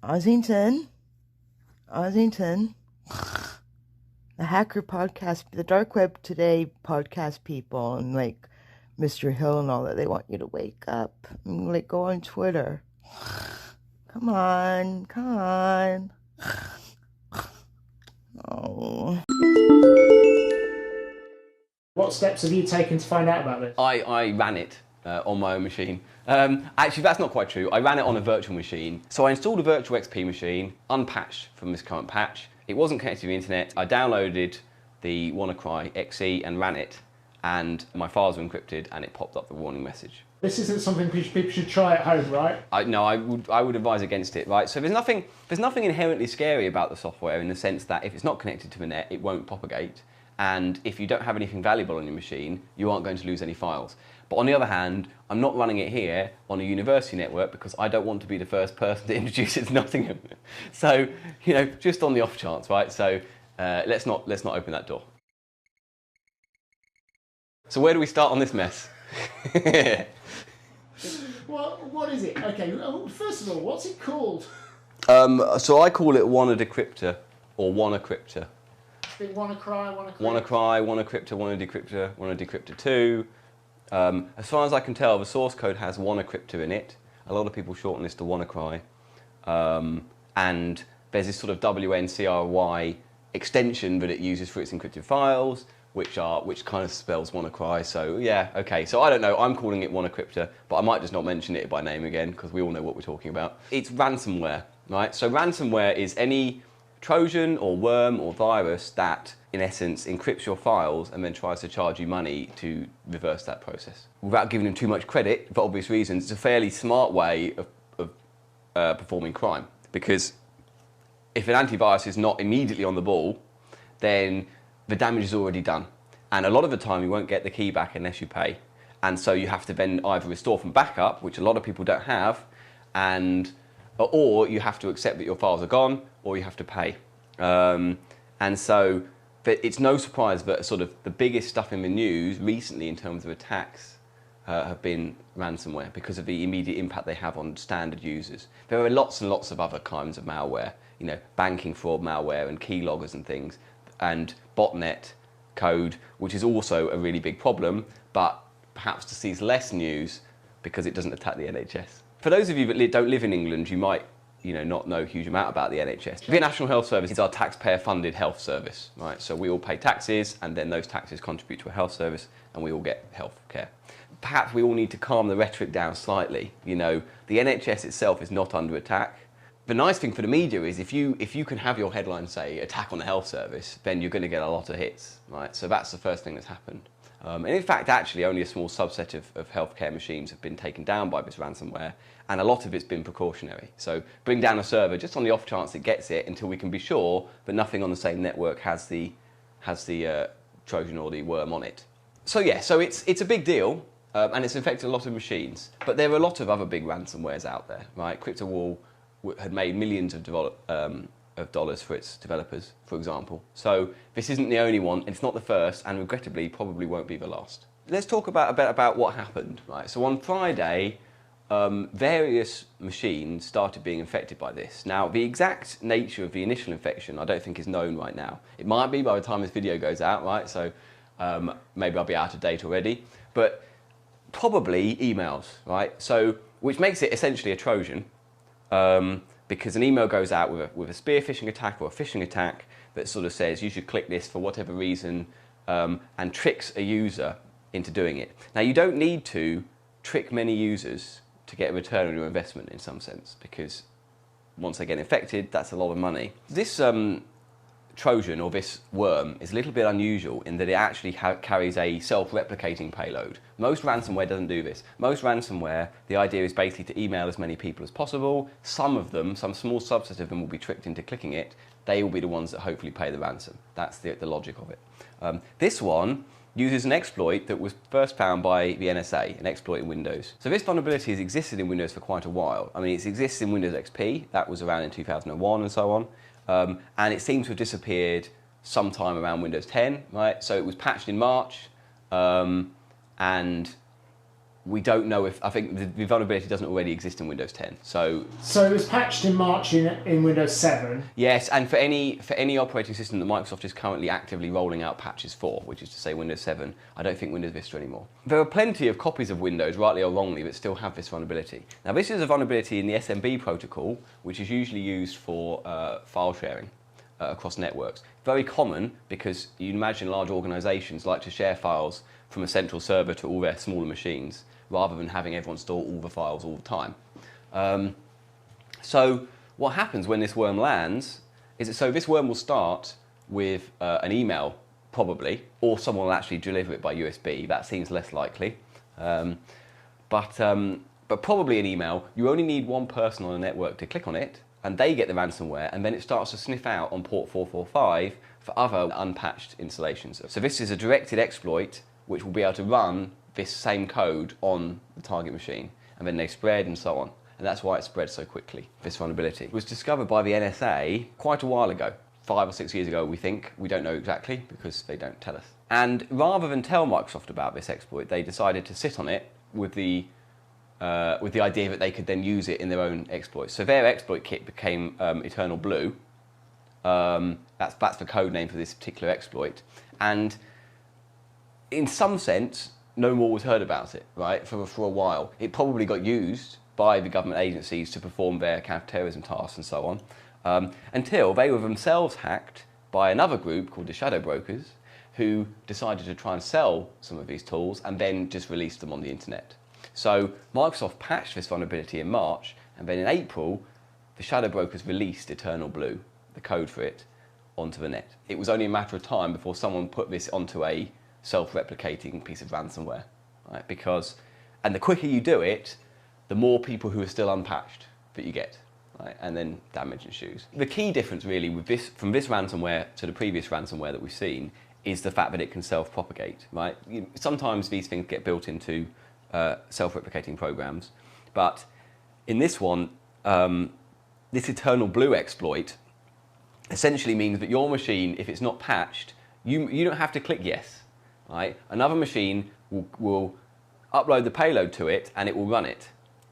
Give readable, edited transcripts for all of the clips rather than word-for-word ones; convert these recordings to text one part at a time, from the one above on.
Ossington, the Hacker Podcast, the Dark Web Today podcast people, and like Mr. Hill and all that, they want you to wake up and like go on Twitter. Come on. Oh. What steps have you taken to find out about this? I ran it on my own machine. Actually, that's not quite true. I ran it on a virtual machine. So I installed a virtual XP machine, unpatched from this current patch. It wasn't connected to the internet. I downloaded the Wanacry XE and ran it, and my files were encrypted, and it popped up the warning message. This isn't something people should try at home, right? I would advise against it, right? So there's nothing inherently scary about the software in the sense that if it's not connected to the net, it won't propagate. And if you don't have anything valuable on your machine, you aren't going to lose any files. But on the other hand, I'm not running it here on a university network because I don't want to be the first person to introduce it to Nottingham. So, just on the off chance, right? So let's not open that door. So where do we start on this mess? What is it? Okay, first of all, what's it called? So I call it Wana Decrypt0r or Wanacrypt0r. Wanacry, Wanacrypt0r, Wana Decrypt0r 2. As far as I can tell, the source code has Wanacrypt0r in it. A lot of people shorten this to Wanacry. And there's this sort of WNCRY extension that it uses for its encrypted files, which kind of spells Wanacry. So yeah, okay. So I don't know. I'm calling it Wanacrypt0r, but I might just not mention it by name again because we all know what we're talking about. It's ransomware, right? So ransomware is any Trojan or worm or virus that, in essence, encrypts your files and then tries to charge you money to reverse that process. Without giving them too much credit, for obvious reasons, it's a fairly smart way of performing crime. Because if an antivirus is not immediately on the ball, then the damage is already done. And a lot of the time, you won't get the key back unless you pay. And so you have to then either restore from backup, which a lot of people don't have, or you have to accept that your files are gone, or you have to pay. And so it's no surprise that sort of the biggest stuff in the news recently in terms of attacks have been ransomware because of the immediate impact they have on standard users. There are lots and lots of other kinds of malware, banking fraud malware and keyloggers and things, and botnet code, which is also a really big problem, but perhaps sees less news because it doesn't attack the NHS. For those of you that don't live in England, you might not know a huge amount about the NHS. The National Health Service is our taxpayer-funded health service, right? So we all pay taxes, and then those taxes contribute to a health service, and we all get health care. Perhaps we all need to calm the rhetoric down slightly. The NHS itself is not under attack. The nice thing for the media is if you can have your headline say attack on the health service, then you're going to get a lot of hits, right? So that's the first thing that's happened. And in fact, actually, only a small subset of healthcare machines have been taken down by this ransomware, and a lot of it's been precautionary. So bring down a server just on the off chance it gets it until we can be sure that nothing on the same network has the Trojan or the worm on it. So yeah, so it's a big deal, and it's infected a lot of machines. But there are a lot of other big ransomwares out there, right? CryptoWall had made millions of dollars for its developers, for example. So this isn't the only one, it's not the first, and regrettably probably won't be the last. Let's talk about what happened, right? So on Friday, various machines started being infected by this. Now, the exact nature of the initial infection I don't think is known right now. It might be by the time this video goes out, right? So maybe I'll be out of date already, but probably emails, right? So, which makes it essentially a Trojan, because an email goes out with a spear phishing attack or a phishing attack that sort of says you should click this for whatever reason, and tricks a user into doing it. Now, you don't need to trick many users to get a return on your investment in some sense, because once they get infected, that's a lot of money. This Trojan or this worm is a little bit unusual in that it actually carries a self-replicating payload. Most ransomware doesn't do this. Most ransomware, the idea is basically to email as many people as possible. Some of them, some small subset of them will be tricked into clicking it. They will be the ones that hopefully pay the ransom. That's the logic of it. This one uses an exploit that was first found by the NSA, an exploit in Windows. So this vulnerability has existed in Windows for quite a while. I mean, it exists in Windows XP, that was around in 2001 and so on. And it seems to have disappeared sometime around Windows 10, right? So it was patched in March, and we don't know if, I think the vulnerability doesn't already exist in Windows 10. So it was patched in March in Windows 7. yes, and for any operating system that Microsoft is currently actively rolling out patches for, which is to say Windows 7, I don't think Windows Vista anymore. There are plenty of copies of Windows, rightly or wrongly, that still have this vulnerability. Now this is a vulnerability in the SMB protocol, which is usually used for file sharing across networks. Very common because you imagine large organisations like to share files from a central server to all their smaller machines, rather than having everyone store all the files all the time. So what happens when this worm lands is that, so this worm will start with an email, probably, or someone will actually deliver it by USB. That seems less likely. But probably an email. You only need one person on a network to click on it, and they get the ransomware, and then it starts to sniff out on port 445 for other unpatched installations. So this is a directed exploit which will be able to run this same code on the target machine, and then they spread and so on. And that's why it spread so quickly, this vulnerability. It was discovered by the NSA quite a while ago, 5 or 6 years ago, we think. We don't know exactly because they don't tell us. And rather than tell Microsoft about this exploit, they decided to sit on it with the idea that they could then use it in their own exploits. So their exploit kit became Eternal Blue. That's the code name for this particular exploit. And in some sense, no more was heard about it, right, for a while. It probably got used by the government agencies to perform their counter-terrorism tasks and so on, until they were themselves hacked by another group called the Shadow Brokers, who decided to try and sell some of these tools and then just released them on the internet. So Microsoft patched this vulnerability in March, and then in April, the Shadow Brokers released Eternal Blue, the code for it, onto the net. It was only a matter of time before someone put this onto a self-replicating piece of ransomware, right? And the quicker you do it, the more people who are still unpatched that you get, right? And then damage ensues. The key difference really with this, from this ransomware to the previous ransomware that we've seen, is the fact that it can self-propagate, right? Sometimes these things get built into self-replicating programs, but in this one, this Eternal Blue exploit essentially means that your machine, if it's not patched, you don't have to click yes. Right? Another machine will upload the payload to it and it will run it,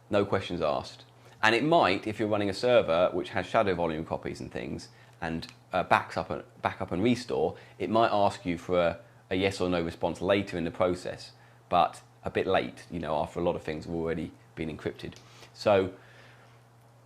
no questions asked. And it might, if you're running a server which has shadow volume copies and things and backs up and restore, it might ask you for a yes or no response later in the process, but a bit late, after a lot of things have already been encrypted. So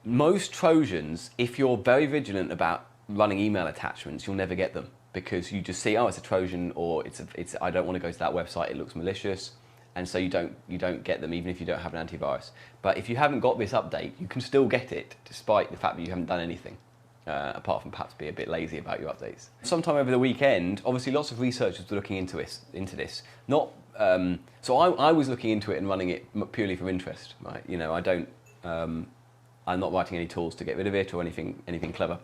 most Trojans, if you're very vigilant about running email attachments, you'll never get them, because you just see, oh, it's a Trojan, or it's I don't want to go to that website, it looks malicious, and so you don't get them even if you don't have an antivirus. But if you haven't got this update, you can still get it despite the fact that you haven't done anything, apart from perhaps be a bit lazy about your updates. Sometime over the weekend, obviously lots of researchers were looking into this. Not so I was looking into it and running it purely from interest, right? I don't. I'm not writing any tools to get rid of it or anything clever.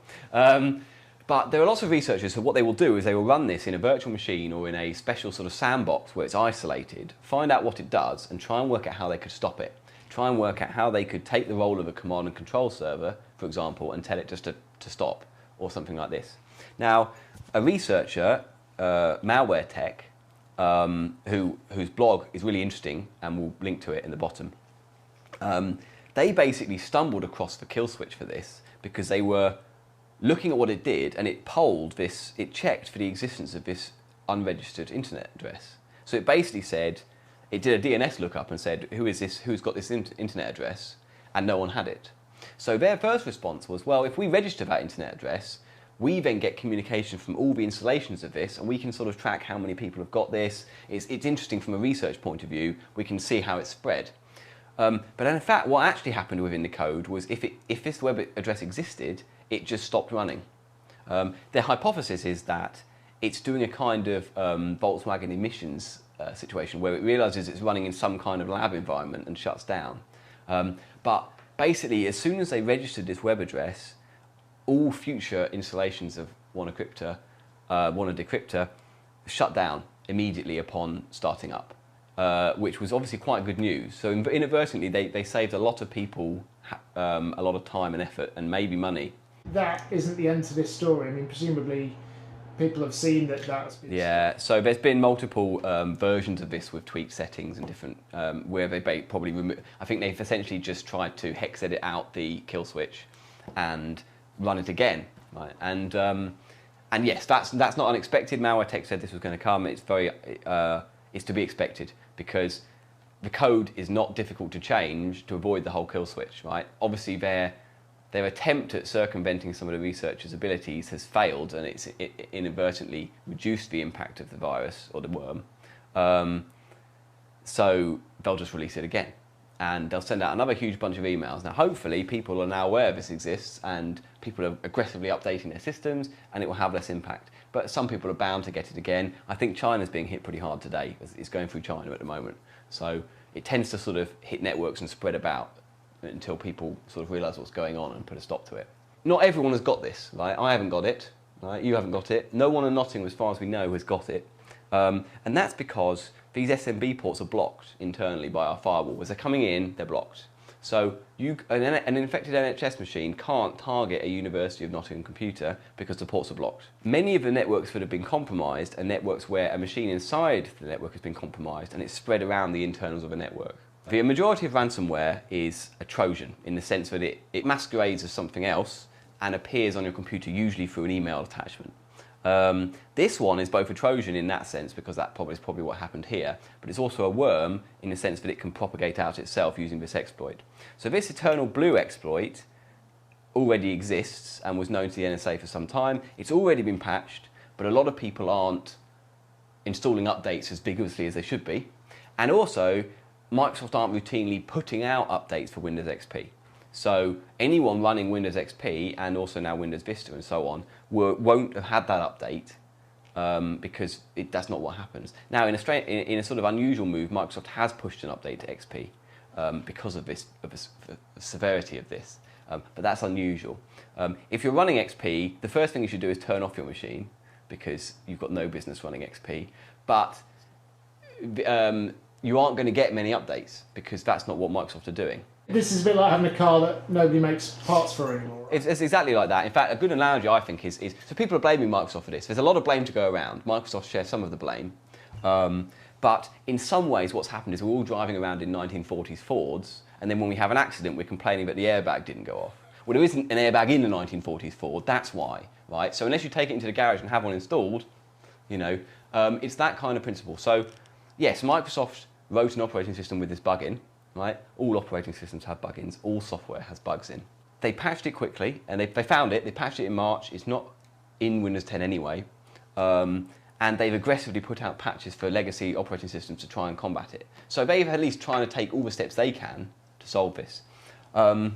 But there are lots of researchers who what they will do is they will run this in a virtual machine or in a special sort of sandbox where it's isolated, find out what it does and try and work out how they could stop it. Try and work out how they could take the role of a command and control server, for example, and tell it just to stop or something like this. Now, a researcher, Malware Tech, whose blog is really interesting and we'll link to it in the bottom, they basically stumbled across the kill switch for this because they were looking at what it did, and it checked for the existence of this unregistered internet address. So it basically said, it did a DNS lookup and said, who is this, who's got this internet address? And no one had it. So their first response was, well, if we register that internet address, we then get communication from all the installations of this, and we can sort of track how many people have got this. It's interesting from a research point of view. We can see how it's spread. But in fact, what actually happened within the code was if this web address existed, it just stopped running. Their hypothesis is that it's doing a kind of Volkswagen emissions situation where it realizes it's running in some kind of lab environment and shuts down. But basically, as soon as they registered this web address, all future installations of Wana Decrypt0r shut down immediately upon starting up, which was obviously quite good news. So inadvertently, they saved a lot of people a lot of time and effort and maybe money. That isn't the end to this story. I mean, presumably people have seen that's been... Yeah, so there's been multiple versions of this with tweaked settings and different, where they probably I think they've essentially just tried to hex edit out the kill switch and run it again, right? And yes, that's not unexpected. Malwaretech said this was going to come. It's it's to be expected because the code is not difficult to change to avoid the whole kill switch, right? Obviously, their attempt at circumventing some of the researchers' abilities has failed, and it's inadvertently reduced the impact of the virus or the worm. So they'll just release it again, and they'll send out another huge bunch of emails. Now, hopefully, people are now aware this exists, and people are aggressively updating their systems, and it will have less impact. But some people are bound to get it again. I think China's being hit pretty hard today. It's going through China at the moment. So it tends to sort of hit networks and spread about until people sort of realise what's going on and put a stop to it. Not everyone has got this, right? I haven't got it, right? You haven't got it. No one in Nottingham, as far as we know, has got it. And that's because these SMB ports are blocked internally by our firewall. As they're coming in, they're blocked. So an infected NHS machine can't target a University of Nottingham computer because the ports are blocked. Many of the networks that have been compromised are networks where a machine inside the network has been compromised and it's spread around the internals of a network. The majority of ransomware is a Trojan in the sense that it masquerades as something else and appears on your computer usually through an email attachment. This one is both a Trojan in that sense, because that is probably what happened here, but it's also a worm in the sense that it can propagate out itself using this exploit. So this Eternal Blue exploit already exists and was known to the NSA for some time. It's already been patched, but a lot of people aren't installing updates as vigorously as they should be. And also, Microsoft aren't routinely putting out updates for Windows XP. So anyone running Windows XP and also now Windows Vista and so on won't have had that update because that's not what happens. Now, in a sort of unusual move, Microsoft has pushed an update to XP because of the severity of this, but that's unusual. If you're running XP, the first thing you should do is turn off your machine because you've got no business running XP. But you aren't going to get many updates because that's not what Microsoft are doing. This is a bit like having a car that nobody makes parts for anymore. Right? It's exactly like that. In fact, a good analogy, I think, is so people are blaming Microsoft for this. There's a lot of blame to go around. Microsoft shares some of the blame. But in some ways, what's happened is we're all driving around in 1940s Fords, and then when we have an accident, we're complaining that the airbag didn't go off. Well, there isn't an airbag in the 1940s Ford, that's why, right? So unless you take it into the garage and have one installed, it's that kind of principle. So, yes, Microsoft wrote an operating system with this bug in. Right? All operating systems have bug-ins. All software has bugs in. They patched it quickly, and they found it. They patched it in March. It's not in Windows 10 anyway. And they've aggressively put out patches for legacy operating systems to try and combat it. So they've at least trying to take all the steps they can to solve this. The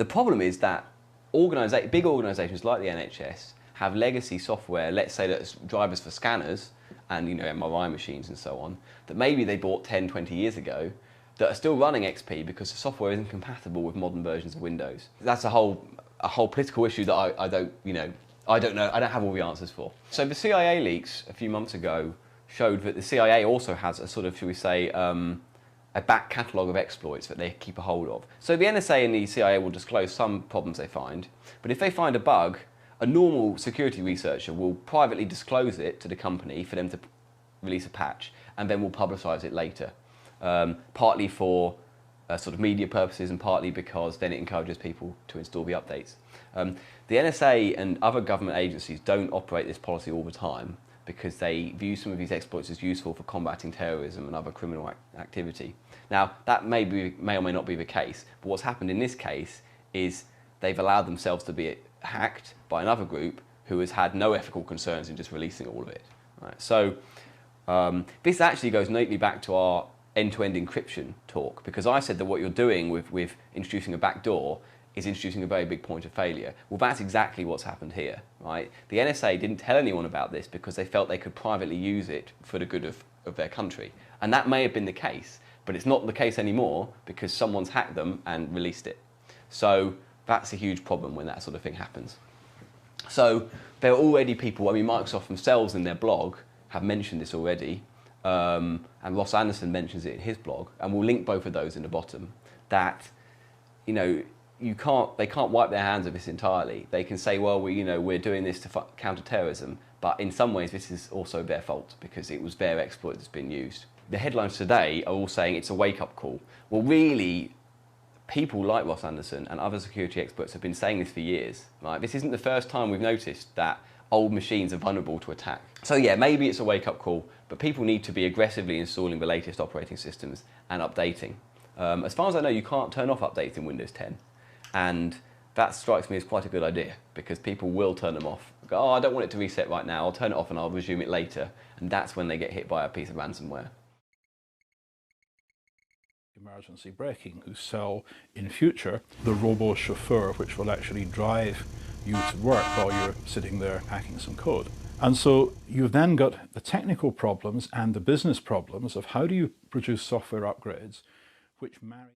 problem is that big organisations like the NHS have legacy software, let's say that's drivers for scanners and MRI machines and so on, that maybe they bought 10, 20 years ago, that are still running XP because the software isn't compatible with modern versions of Windows. That's a whole political issue that I don't know. I don't have all the answers for. So the CIA leaks a few months ago showed that the CIA also has a sort of, shall we say, a back catalogue of exploits that they keep a hold of. So the NSA and the CIA will disclose some problems they find, but if they find a bug, a normal security researcher will privately disclose it to the company for them to release a patch, and then will publicise it later. Partly for sort of media purposes and partly because then it encourages people to install the updates. The NSA and other government agencies don't operate this policy all the time because they view some of these exploits as useful for combating terrorism and other criminal activity. Now, that may or may not be the case, but what's happened in this case is they've allowed themselves to be hacked by another group who has had no ethical concerns in just releasing all of it. Right? So this actually goes neatly back to our end-to-end encryption talk, because I said that what you're doing with introducing a backdoor is introducing a very big point of failure. Well, that's exactly what's happened here, right? The NSA didn't tell anyone about this because they felt they could privately use it for the good of their country. And that may have been the case, but it's not the case anymore because someone's hacked them and released it. So that's a huge problem when that sort of thing happens. So there are already people, Microsoft themselves in their blog have mentioned this already, and Ross Anderson mentions it in his blog, and we'll link both of those in the bottom, that, they can't wipe their hands of this entirely. They can say, well, we're doing this to counter terrorism, but in some ways this is also their fault because it was their exploit that's been used. The headlines today are all saying it's a wake-up call. Well, really, people like Ross Anderson and other security experts have been saying this for years. Right? This isn't the first time we've noticed that old machines are vulnerable to attack. So yeah, maybe it's a wake-up call, but people need to be aggressively installing the latest operating systems and updating. As far as I know, you can't turn off updates in Windows 10. And that strikes me as quite a good idea because people will turn them off. Go, oh, I don't want it to reset right now, I'll turn it off and I'll resume it later. And that's when they get hit by a piece of ransomware. Emergency braking, who sell in future the robo chauffeur, which will actually drive you to work while you're sitting there hacking some code. And so you've then got the technical problems and the business problems of how do you produce software upgrades which marry